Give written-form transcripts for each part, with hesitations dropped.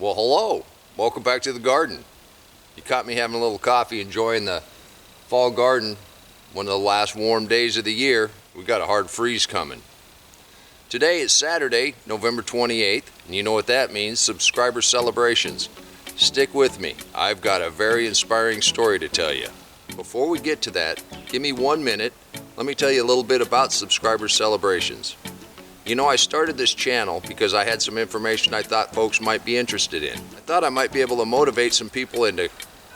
Well, hello. Welcome back to the garden. You caught me having a little coffee, enjoying the fall garden. One of the last warm days of the year. We got a hard freeze coming. Today is Saturday, November 28th, and you know what that means, subscriber celebrations. Stick with me. I've got a very inspiring story to tell you. Before we get to that, give me 1 minute. Let me tell you a little bit about subscriber celebrations. You know, I started this channel because I had some information I thought folks might be interested in. I thought I might be able to motivate some people into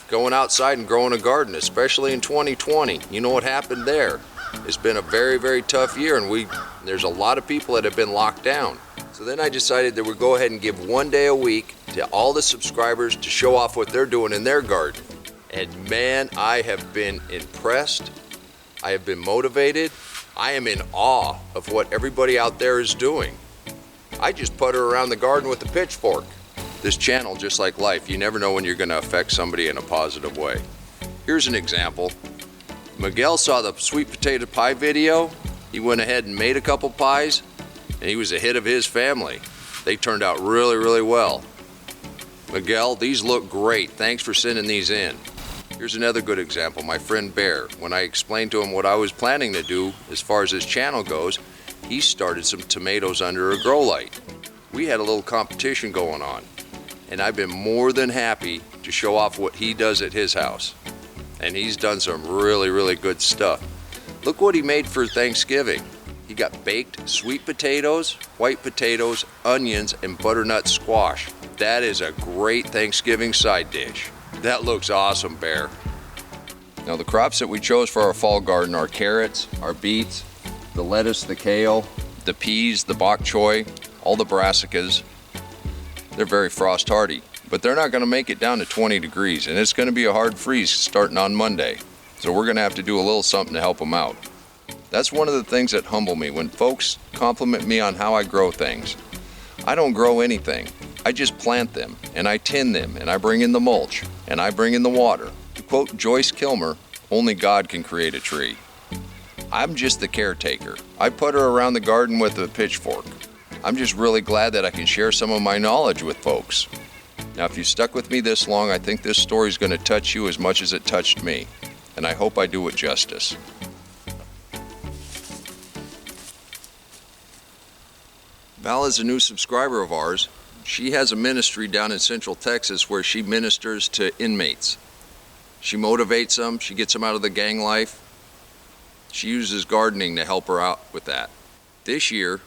going outside and growing a garden, especially in 2020. You know what happened there? It's been a very, very tough year, and there's a lot of people that have been locked down. So then I decided that we'd go ahead and give 1 day a week to all the subscribers to show off what they're doing in their garden. And man, I have been impressed. I have been motivated. I am in awe of what everybody out there is doing. I just putter around the garden with a pitchfork. This channel, just like life, you never know when you're going to affect somebody in a positive way. Here's an example. Miguel saw the sweet potato pie video. He went ahead and made a couple pies, and he was a hit of his family. They turned out really, really well. Miguel, these look great. Thanks for sending these in. Here's another good example. My friend Bear, when I explained to him what I was planning to do as far as his channel goes, he started some tomatoes under a grow light. We had a little competition going on, and I've been more than happy to show off what he does at his house. And he's done some really, really good stuff. Look what he made for Thanksgiving. He got baked sweet potatoes, white potatoes, onions, and butternut squash. That is a great Thanksgiving side dish. That looks awesome, Bear. Now the crops that we chose for our fall garden are carrots, our beets, the lettuce, the kale, the peas, the bok choy, all the brassicas. They're very frost hardy, but they're not going to make it down to 20 degrees, and it's going to be a hard freeze starting on Monday. So we're going to have to do a little something to help them out. That's one of the things that humble me when folks compliment me on how I grow things. I don't grow anything. I just plant them, and I tend them, and I bring in the mulch, and I bring in the water. To quote Joyce Kilmer, only God can create a tree. I'm just the caretaker. I putter around the garden with a pitchfork. I'm just really glad that I can share some of my knowledge with folks. Now, if you stuck with me this long, I think this story is going to touch you as much as it touched me, and I hope I do it justice. Val is a new subscriber of ours. She has a ministry down in Central Texas where she ministers to inmates. She motivates them, she gets them out of the gang life. She uses gardening to help her out with that. This year,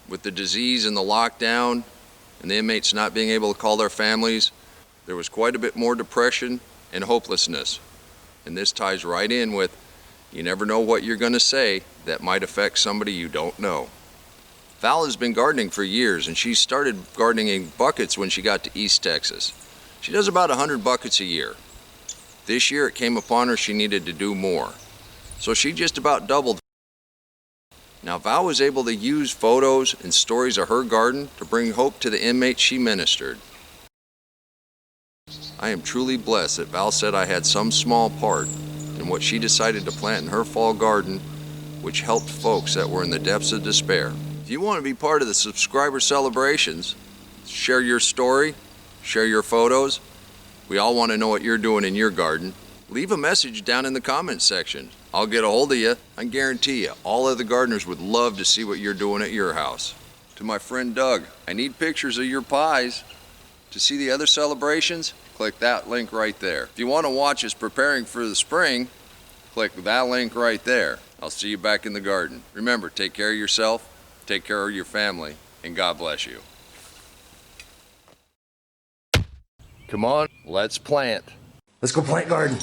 with the disease and the lockdown and the inmates not being able to call their families, there was quite a bit more depression and hopelessness. And this ties right in with, you never know what you're going to say that might affect somebody you don't know. Val has been gardening for years, and she started gardening in buckets when she got to East Texas. She does about 100 buckets a year. This year it came upon her she needed to do more. So she just about doubled. Now Val was able to use photos and stories of her garden to bring hope to the inmates she ministered. I am truly blessed that Val said I had some small part in what she decided to plant in her fall garden, which helped folks that were in the depths of despair. If you want to be part of the subscriber celebrations, share your story, share your photos. We all want to know what you're doing in your garden. Leave a message down in the comments section. I'll get a hold of you. I guarantee you, all other gardeners would love to see what you're doing at your house. To my friend Doug, I need pictures of your pies. To see the other celebrations, click that link right there. If you want to watch us preparing for the spring, click that link right there. I'll see you back in the garden. Remember, take care of yourself. Take care of your family, and God bless you. Come on, let's plant. Let's go plant garden.